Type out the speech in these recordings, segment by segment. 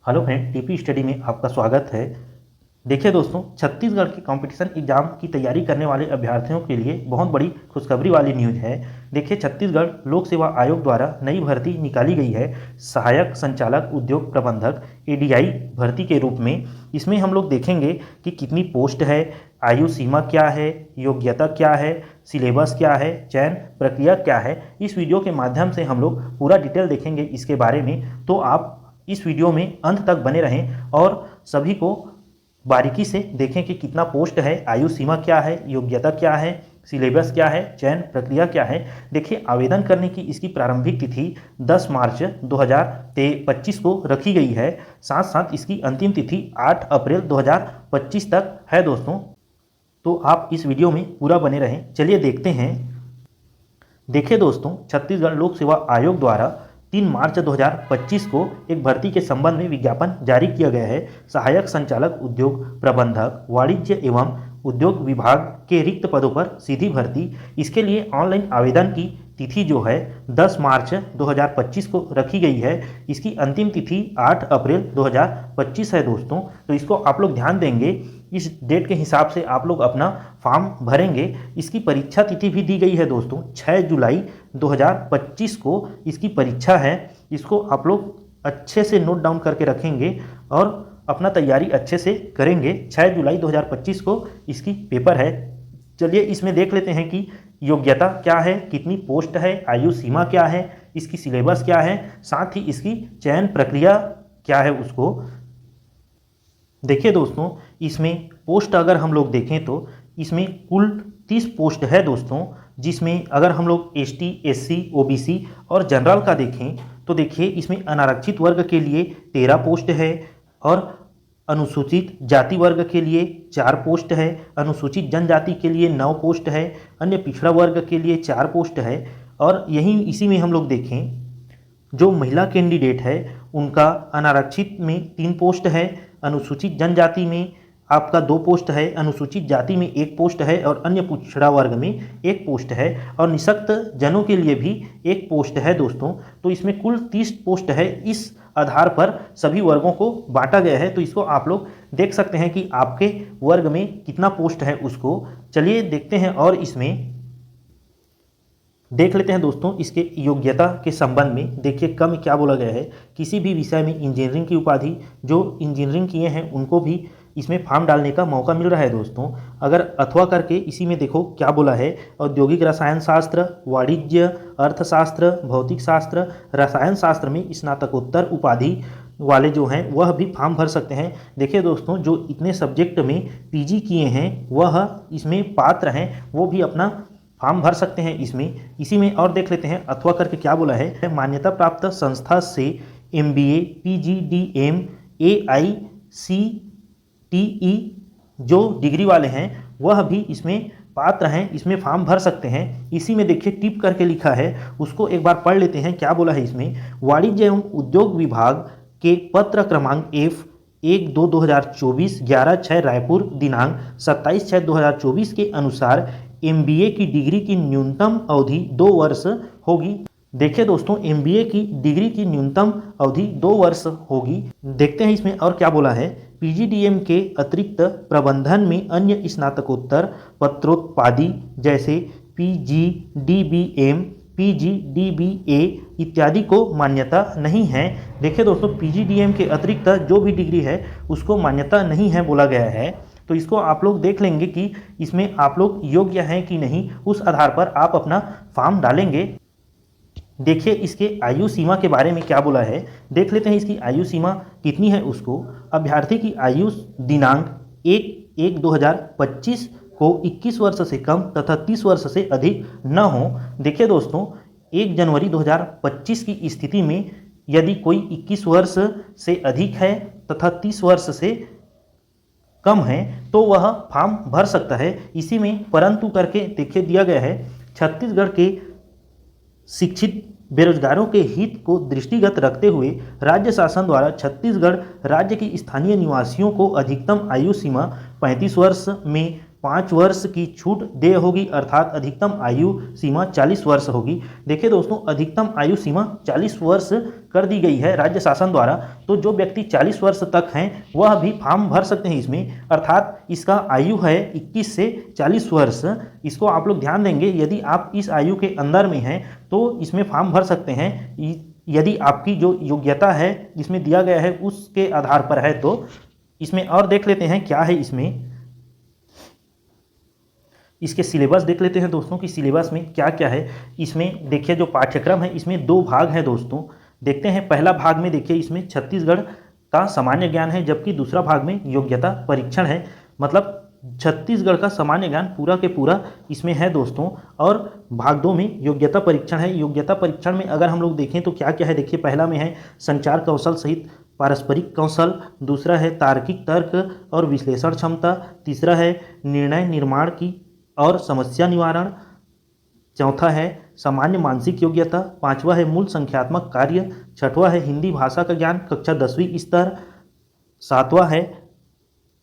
Hello friend, TP study में आपका स्वागत है। देखिए दोस्तों, छत्तीसगढ़ के कंपटीशन एग्जाम की तैयारी करने वाले अभ्यर्थियों के लिए बहुत बड़ी खुशखबरी वाली न्यूज़ है। देखिए, छत्तीसगढ़ लोक सेवा आयोग द्वारा नई भर्ती निकाली गई है, सहायक संचालक उद्योग प्रबंधक एडीआई भर्ती के रूप में। इसमें हम लोग देखेंगे कि कितनी पोस्ट है, आयु सीमा क्या है, योग्यता क्या है, सिलेबस क्या है, चयन प्रक्रिया क्या है। इस वीडियो के माध्यम से हम लोग पूरा डिटेल देखेंगे इसके बारे में। तो आप इस वीडियो में अंत तक बने रहें और सभी को बारीकी से देखें कि कितना पोस्ट है, आयु सीमा क्या है, योग्यता क्या है, सिलेबस क्या है, चयन प्रक्रिया क्या है। देखिए, आवेदन करने की इसकी प्रारंभिक तिथि 10 मार्च 2025 को रखी गई है। साथ साथ इसकी अंतिम तिथि 8 अप्रैल 2025 तक है दोस्तों। तो आप इस वीडियो में पूरा बने रहें। चलिए देखते हैं। देखिए दोस्तों, छत्तीसगढ़ लोक सेवा आयोग द्वारा 3 मार्च 2025 को एक भर्ती के संबंध में विज्ञापन जारी किया गया है। सहायक संचालक उद्योग प्रबंधक वाणिज्य एवं उद्योग विभाग के रिक्त पदों पर सीधी भर्ती। इसके लिए ऑनलाइन आवेदन की तिथि जो है 10 मार्च 2025 को रखी गई है। इसकी अंतिम तिथि 8 अप्रैल 2025 है दोस्तों। तो इसको आप लोग ध्यान देंगे, इस डेट के हिसाब से आप लोग अपना फॉर्म भरेंगे। इसकी परीक्षा तिथि भी दी गई है दोस्तों, 6 जुलाई 2025 को इसकी परीक्षा है। इसको आप लोग अच्छे से नोट डाउन करके रखेंगे और अपना तैयारी अच्छे से करेंगे। 6 जुलाई 2025 को इसकी पेपर है। चलिए इसमें देख लेते हैं कि योग्यता क्या है, कितनी पोस्ट है, आयु सीमा क्या है, इसकी सिलेबस क्या है, साथ ही इसकी चयन प्रक्रिया क्या है उसको। देखिए दोस्तों, इसमें पोस्ट अगर हम लोग देखें तो इसमें कुल 30 पोस्ट है दोस्तों, जिसमें अगर हम लोग एसटी, एससी, ओबीसी और जनरल का देखें तो देखिए इसमें अनारक्षित वर्ग के लिए 13 पोस्ट है और अनुसूचित जाति वर्ग के लिए 4 पोस्ट है, अनुसूचित जनजाति के लिए 9 पोस्ट है, अन्य पिछड़ा वर्ग के लिए 4 पोस्ट है। और यहीं इसी में हम लोग देखें, जो महिला कैंडिडेट है उनका अनारक्षित में 3 पोस्ट है, अनुसूचित जनजाति में आपका 2 पोस्ट है, अनुसूचित जाति में 1 पोस्ट है और अन्य पिछड़ा वर्ग में 1 पोस्ट है, और निःशक्त जनों के लिए भी 1 पोस्ट है दोस्तों। तो इसमें कुल 30 पोस्ट है। इस आधार पर सभी वर्गों को बांटा गया है। तो इसको आप लोग देख सकते हैं कि आपके वर्ग में कितना पोस्ट है उसको। चलिए देखते हैं और इसमें देख लेते हैं दोस्तों इसके योग्यता के संबंध में। देखिए कम क्या बोला गया है, किसी भी विषय में इंजीनियरिंग की उपाधि, जो इंजीनियरिंग किए हैं उनको भी इसमें फॉर्म डालने का मौका मिल रहा है दोस्तों। अगर अथवा करके इसी में देखो क्या बोला है, औद्योगिक रसायन शास्त्र, वाणिज्य अर्थशास्त्र, भौतिक शास्त्र, रसायन शास्त्र में स्नातकोत्तर उपाधि वाले जो हैं वह भी फॉर्म भर सकते हैं। देखिए दोस्तों, जो इतने सब्जेक्ट में पीजी किए हैं वह इसमें पात्र हैं, वो भी अपना फॉर्म भर सकते हैं इसमें। इसी में और देख लेते हैं अथवा करके क्या बोला है, मान्यता प्राप्त संस्था से एमबीए, पीजीडीएम, एआईसीटीई जो डिग्री वाले हैं वह भी इसमें पात्र हैं, इसमें फॉर्म भर सकते हैं। इसी में देखिए टिप करके लिखा है, उसको एक बार पढ़ लेते हैं क्या बोला है इसमें। वाणिज्य एवं उद्योग विभाग के पत्र क्रमांक F 1/2/2024, 11/6 रायपुर, दिनांक 27/6/2024 के अनुसार एमबीए की डिग्री की न्यूनतम अवधि 2 वर्ष होगी। देखिए दोस्तों, एमबीए की डिग्री की न्यूनतम अवधि 2 वर्ष होगी। देखते हैं इसमें और क्या बोला है। पीजीडीएम के अतिरिक्त प्रबंधन में अन्य स्नातकोत्तर पत्रोत्पादी जैसे पीजीडीबीएम, पीजीडीबीए इत्यादि को मान्यता नहीं है। देखिए दोस्तों, पीजीडीएम के अतिरिक्त जो भी डिग्री है उसको मान्यता नहीं है बोला गया है। तो इसको आप लोग देख लेंगे कि इसमें आप लोग योग्य हैं कि नहीं, उस आधार पर आप अपना फॉर्म डालेंगे। देखिए इसके आयु सीमा के बारे में क्या बोला है, देख लेते हैं इसकी आयु सीमा कितनी है उसको। अभ्यर्थी की आयु दिनांक 1/1/2025 को 21 वर्ष से कम तथा 30 वर्ष से अधिक न हो। देखिए दोस्तों, 1 जनवरी 2025 की स्थिति में यदि कोई 21 वर्ष से अधिक है तथा 30 वर्ष से कम है तो वह फॉर्म भर सकता है। इसी में परंतु करके देखिए दिया गया है, छत्तीसगढ़ के शिक्षित बेरोजगारों के हित को दृष्टिगत रखते हुए राज्य शासन द्वारा छत्तीसगढ़ राज्य के स्थानीय निवासियों को अधिकतम आयु सीमा 35 वर्ष में 5 वर्ष की छूट देय होगी, अर्थात अधिकतम आयु सीमा 40 वर्ष होगी। देखिए दोस्तों, अधिकतम आयु सीमा 40 वर्ष कर दी गई है राज्य शासन द्वारा। तो जो व्यक्ति 40 वर्ष तक हैं वह भी फॉर्म भर सकते हैं इसमें, अर्थात इसका आयु है 21 से 40 वर्ष। इसको आप लोग ध्यान देंगे, यदि आप इस आयु के अंदर में हैं तो इसमें फॉर्म भर सकते हैं। यदि आपकी जो योग्यता है इसमें दिया गया है उसके आधार पर है तो। इसमें और देख लेते हैं क्या है इसमें, इसके सिलेबस देख लेते हैं दोस्तों कि सिलेबस में क्या क्या है। इसमें देखिए जो पाठ्यक्रम है इसमें 2 भाग हैं दोस्तों। देखते हैं पहला भाग में देखिए इसमें छत्तीसगढ़ का सामान्य ज्ञान है, जबकि दूसरा भाग में योग्यता परीक्षण है। मतलब छत्तीसगढ़ का सामान्य ज्ञान पूरा के पूरा इसमें है दोस्तों, और भाग 2 में योग्यता परीक्षण है। योग्यता परीक्षण में अगर हम लोग देखें तो क्या क्या है, देखिए पहला में है संचार कौशल सहित पारस्परिक कौशल, दूसरा है तार्किक तर्क और विश्लेषण क्षमता, तीसरा है निर्णय निर्माण की और समस्या निवारण, चौथा है सामान्य मानसिक योग्यता, पांचवा है मूल संख्यात्मक कार्य, छठवां है हिंदी भाषा का ज्ञान कक्षा 10वीं स्तर, सातवां है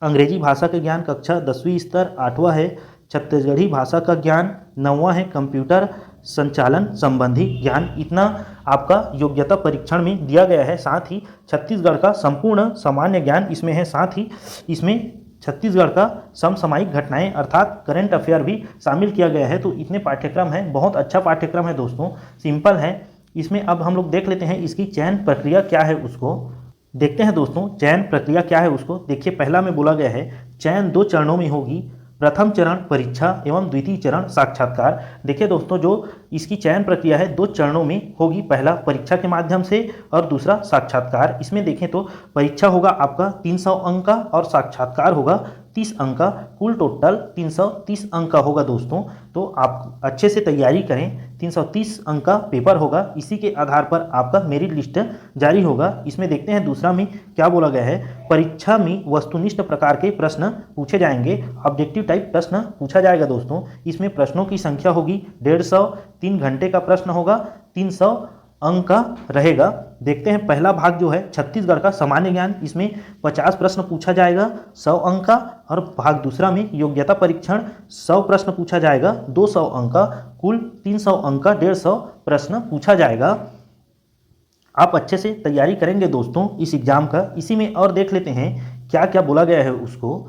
अंग्रेजी भाषा का ज्ञान कक्षा 10वीं स्तर, आठवां है छत्तीसगढ़ी भाषा का ज्ञान, नौवां है कंप्यूटर संचालन संबंधी ज्ञान। इतना आपका योग्यता परीक्षण में दिया गया है। साथ ही छत्तीसगढ़ का संपूर्ण सामान्य ज्ञान इसमें है, साथ ही इसमें छत्तीसगढ़ का समसामयिक घटनाएं अर्थात करंट अफेयर भी शामिल किया गया है। तो इतने पाठ्यक्रम हैं, बहुत अच्छा पाठ्यक्रम है दोस्तों, सिंपल है। इसमें अब हम लोग देख लेते हैं इसकी चयन प्रक्रिया क्या है, उसको देखते हैं दोस्तों। चयन प्रक्रिया क्या है उसको देखिए, पहला में बोला गया है चयन 2 चरणों में होगी। प्रथम चरण परीक्षा एवं द्वितीय चरण साक्षात्कार। देखिए दोस्तों, जो इसकी चयन प्रक्रिया है 2 चरणों में होगी, पहला परीक्षा के माध्यम से और दूसरा साक्षात्कार। इसमें देखें तो परीक्षा होगा आपका 300 अंक का और साक्षात्कार होगा 30 अंक का, कुल टोटल 330 अंक का होगा दोस्तों। तो आप अच्छे से तैयारी करें, 330 अंक का पेपर होगा, इसी के आधार पर आपका मेरिट लिस्ट जारी होगा। इसमें देखते हैं दूसरा में क्या बोला गया है, परीक्षा में वस्तुनिष्ठ प्रकार के प्रश्न पूछे जाएंगे, ऑब्जेक्टिव टाइप प्रश्न पूछा जाएगा दोस्तों। इसमें प्रश्नों की संख्या होगी 150, 3 घंटे का प्रश्न होगा, 300 अंक का रहेगा। देखते हैं पहला भाग जो है छत्तीसगढ़ का सामान्य ज्ञान, इसमें 50 प्रश्न पूछा जाएगा 100 अंक का, और भाग दूसरा में योग्यता परीक्षण 100 प्रश्न पूछा जाएगा 200 अंक का, कुल 300 अंक का 150 प्रश्न पूछा जाएगा। आप अच्छे से तैयारी करेंगे दोस्तों इस एग्जाम का। इसी में और देख लेते हैं क्या क्या बोला गया है उसको।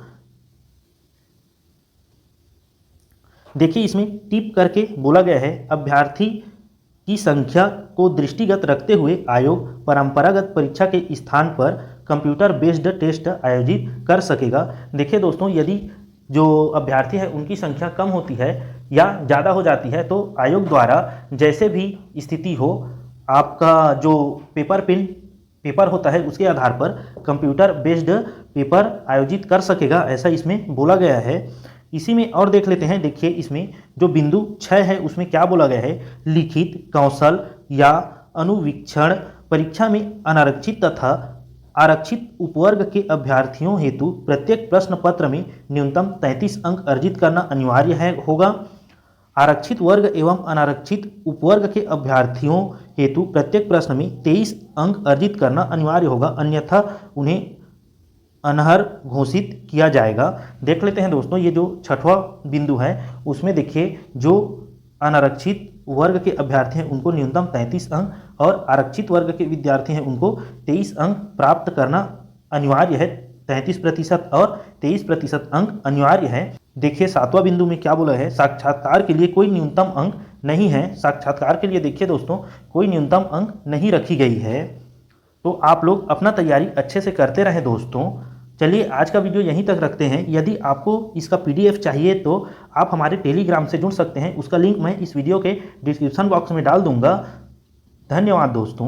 देखिए इसमें टिप करके बोला गया है, अभ्यर्थी की संख्या को दृष्टिगत रखते हुए आयोग परंपरागत परीक्षा के स्थान पर कंप्यूटर बेस्ड टेस्ट आयोजित कर सकेगा। देखिए दोस्तों, यदि जो अभ्यर्थी है उनकी संख्या कम होती है या ज़्यादा हो जाती है तो आयोग द्वारा जैसे भी स्थिति हो, आपका जो पेपर होता है उसके आधार पर कंप्यूटर बेस्ड पेपर आयोजित कर सकेगा, ऐसा इसमें बोला गया है। इसी में और देख लेते हैं। देखिए इसमें जो बिंदु 6 है उसमें क्या बोला गया है, लिखित कौशल या अनुवीक्षण परीक्षा में अनारक्षित तथा आरक्षित उपवर्ग के अभ्यर्थियों हेतु प्रत्येक प्रश्न पत्र में न्यूनतम 33 अंक अर्जित करना अनिवार्य होगा। आरक्षित वर्ग एवं अनारक्षित उपवर्ग के अभ्यर्थियों हेतु प्रत्येक प्रश्न में 23 अंक अर्जित करना अनिवार्य होगा, अन्यथा उन्हें अनर्ह घोषित किया जाएगा। देख लेते हैं दोस्तों, ये जो 6वां बिंदु है उसमें देखिए जो अनारक्षित वर्ग के अभ्यर्थी हैं उनको न्यूनतम 33 अंक और आरक्षित वर्ग के विद्यार्थी हैं उनको 23 अंक प्राप्त करना अनिवार्य है। 33% और 23% अंक अनिवार्य है। देखिए 7वां बिंदु में क्या बोला है, साक्षात्कार के लिए कोई न्यूनतम अंक नहीं है। साक्षात्कार के लिए देखिए दोस्तों कोई न्यूनतम अंक नहीं रखी गई है। तो आप लोग अपना तैयारी अच्छे से करते रहें दोस्तों। चलिए आज का वीडियो यहीं तक रखते हैं। यदि आपको इसका PDF चाहिए तो आप हमारे टेलीग्राम से जुड़ सकते हैं, उसका लिंक मैं इस वीडियो के डिस्क्रिप्शन बॉक्स में डाल दूंगा। धन्यवाद दोस्तों।